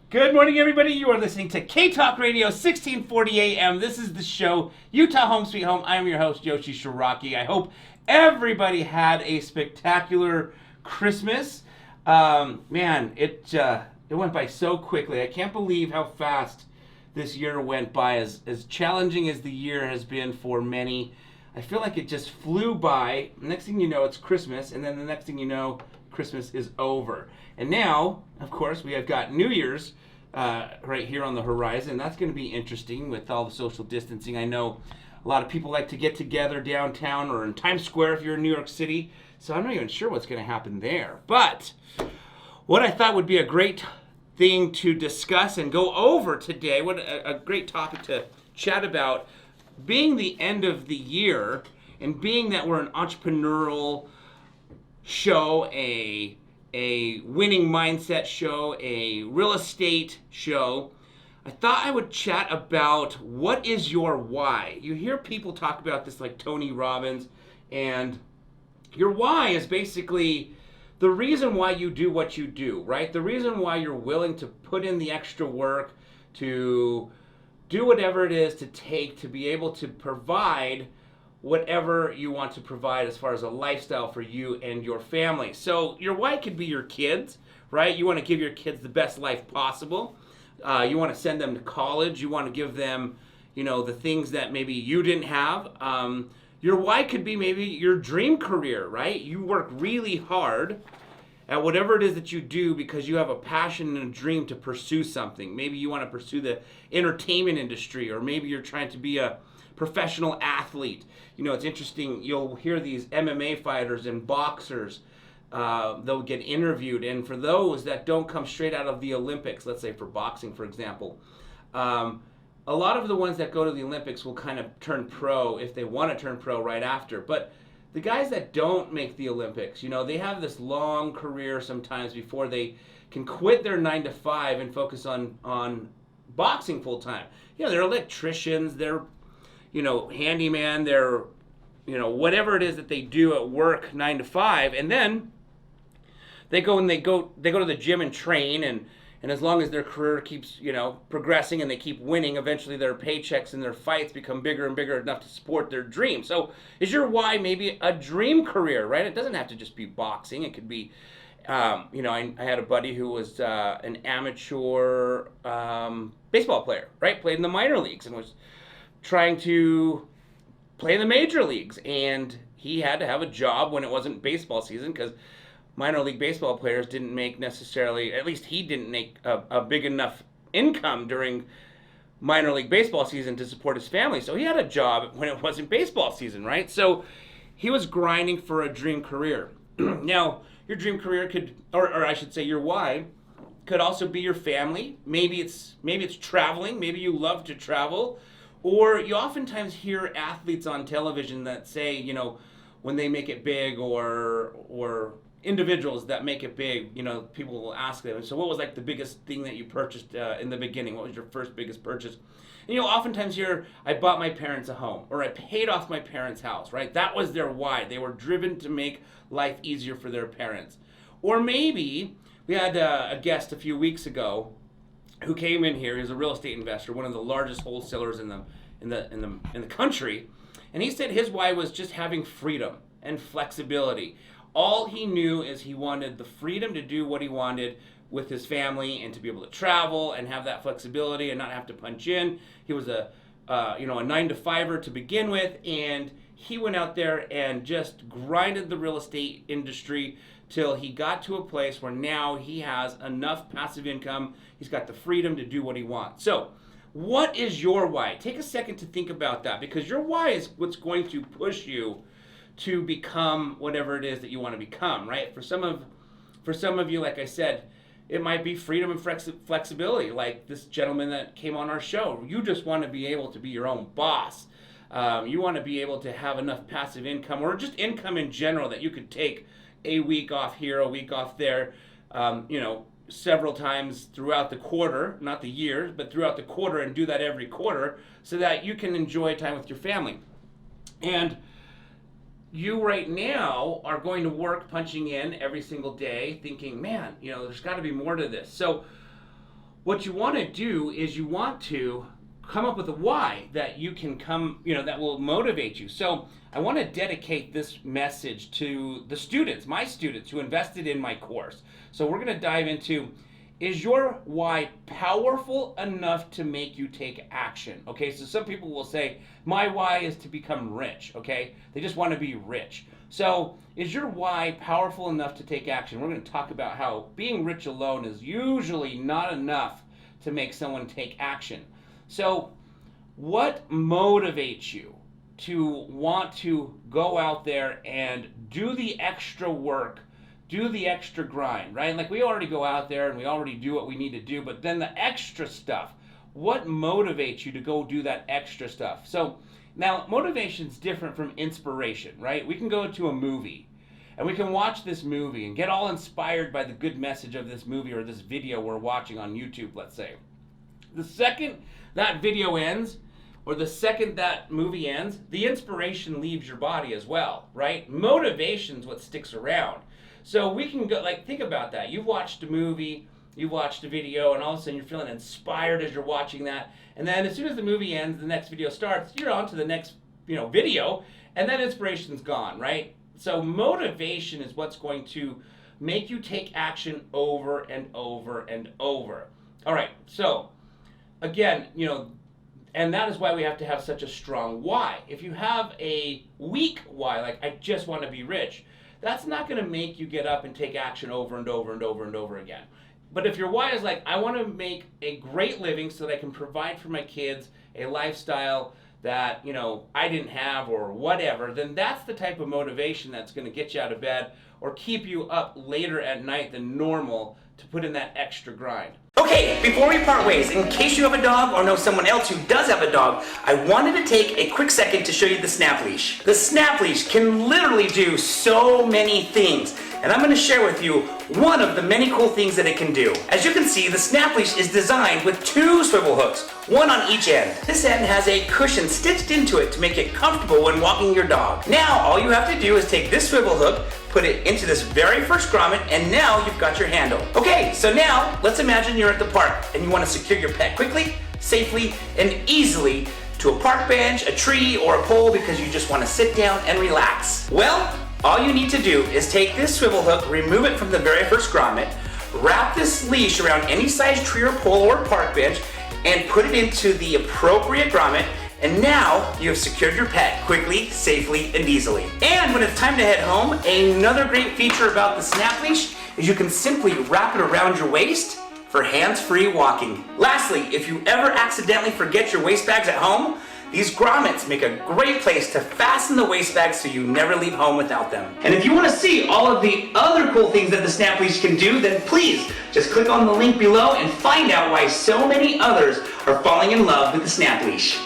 Good morning, everybody. You are listening to K-Talk Radio, 1640 AM. This is the show, Utah Home Sweet Home. I am your host, Yoshi Shiraki. I hope everybody had a spectacular Christmas. It went by so quickly. I can't believe how fast this year went by. As challenging as the year has been for many, I feel like it just flew by. Next thing you know, it's Christmas, and then the next thing you know, Christmas is over. And now, of course, we have got New Year's right here on the horizon. That's going to be interesting with all the social distancing. I know a lot of people like to get together downtown or in Times Square if you're in New York City. So I'm not even sure what's going to happen there. But what I thought would be a great thing to discuss and go over today, what a great topic to chat about, being the end of the year and being that we're an entrepreneurial show, a winning mindset show, a real estate show, I thought I would chat about what is your why. You hear people talk about this like Tony Robbins, and your why is basically the reason why you do what you do, right? The reason why you're willing to put in the extra work, to do whatever it is to take to be able to provide whatever you want to provide as far as a lifestyle for you and your family. So your why could be your kids, right? You want to give your kids the best life possible. You want to send them to college. You want to give them, the things that maybe you didn't have. Your why could be maybe your dream career, right? You work really hard at whatever it is that you do because you have a passion and a dream to pursue something. Maybe you want to pursue the entertainment industry, or maybe you're trying to be a professional athlete. It's interesting, you'll hear these MMA fighters and boxers, they'll get interviewed, and for those that don't come straight out of the Olympics, let's say for boxing, for example, a lot of the ones that go to the Olympics will kind of turn pro if they want to turn pro right after. But the guys that don't make the Olympics, they have this long career sometimes before they can quit their 9 to 5 and focus on boxing full time. They're electricians, they're handyman, they're, whatever it is that they do at work 9 to 5, and then they go to the gym and train, and as long as their career keeps, progressing and they keep winning, eventually their paychecks and their fights become bigger and bigger enough to support their dream. So is your why maybe a dream career, right? It doesn't have to just be boxing. It could be, I had a buddy who was an amateur baseball player, right? Played in the minor leagues and was trying to play in the major leagues, and he had to have a job when it wasn't baseball season because minor league baseball players didn't make necessarily, at least he didn't make a big enough income during minor league baseball season to support his family. So he had a job when it wasn't baseball season, right? So he was grinding for a dream career. Now, your dream career could, or I should say your why, could also be your family. Maybe it's traveling. Maybe you love to travel. Or you oftentimes hear athletes on television that say, when they make it big, or individuals that make it big, people will ask them, so what was like the biggest thing that you purchased in the beginning? What was your first biggest purchase? And oftentimes hear, I bought my parents a home, or I paid off my parents' house, right? That was their why. They were driven to make life easier for their parents. Or maybe we had a guest a few weeks ago who came in here. He's a real estate investor, one of the largest wholesalers in the country, and he said his why was just having freedom and flexibility. All he knew is he wanted the freedom to do what he wanted with his family and to be able to travel and have that flexibility and not have to punch in. He was a 9 to 5er to begin with, and he went out there and just grinded the real estate industry till he got to a place where now he has enough passive income. He's got the freedom to do what he wants. So what is your why? Take a second to think about that, because your why is what's going to push you to become whatever it is that you want to become, right? For some of you, like I said, it might be freedom and flexibility, like this gentleman that came on our show. You just want to be able to be your own boss. You want to be able to have enough passive income, or just income in general, that you could take a week off here, a week off there, several times throughout the quarter, not the year, but throughout the quarter, and do that every quarter so that you can enjoy time with your family. And you right now are going to work punching in every single day thinking, man, there's got to be more to this. So what you want to do is you want to come up with a why that you can come, that will motivate you. So I want to dedicate this message to the students, my students who invested in my course. So we're going to dive into, is your why powerful enough to make you take action? Okay, so some people will say, my why is to become rich, okay? They just want to be rich. So is your why powerful enough to take action? We're going to talk about how being rich alone is usually not enough to make someone take action. So what motivates you to want to go out there and do the extra work, do the extra grind, right? Like we already go out there and we already do what we need to do, but then the extra stuff, what motivates you to go do that extra stuff? So now motivation is different from inspiration, right? We can go to a movie and we can watch this movie and get all inspired by the good message of this movie or this video we're watching on YouTube, let's say. The second that video ends, or the second that movie ends, the inspiration leaves your body as well, right? Motivation's what sticks around. So we can go, like, think about that. You've watched a movie, you've watched a video, and all of a sudden you're feeling inspired as you're watching that. And then as soon as the movie ends, the next video starts, you're on to the next, video, and that inspiration's gone, right? So motivation is what's going to make you take action over and over and over. All right, so again, and that is why we have to have such a strong why. If you have a weak why, like I just want to be rich, that's not going to make you get up and take action over and over and over and over again. But if your why is like, I want to make a great living so that I can provide for my kids a lifestyle that, I didn't have or whatever, then that's the type of motivation that's going to get you out of bed or keep you up later at night than normal to put in that extra grind. Okay, before we part ways, in case you have a dog or know someone else who does have a dog, I wanted to take a quick second to show you the Snap Leash. The Snap Leash can literally do so many things, and I'm going to share with you one of the many cool things that it can do. As you can see, the Snap Leash is designed with 2 swivel hooks, one on each end. This end has a cushion stitched into it to make it comfortable when walking your dog. Now, all you have to do is take this swivel hook, put it into this very first grommet, and now you've got your handle. Okay, so now let's imagine you're at the park and you want to secure your pet quickly, safely, and easily to a park bench, a tree, or a pole because you just want to sit down and relax. Well, all you need to do is take this swivel hook, remove it from the very first grommet, wrap this leash around any size tree or pole or park bench, and put it into the appropriate grommet. And now you have secured your pet quickly, safely, and easily. And when it's time to head home, another great feature about the Snap Leash is you can simply wrap it around your waist for hands-free walking. Lastly, if you ever accidentally forget your waist bags at home, these grommets make a great place to fasten the waist bags so you never leave home without them. And if you want to see all of the other cool things that the Snap Leash can do, then please just click on the link below and find out why so many others are falling in love with the Snap Leash.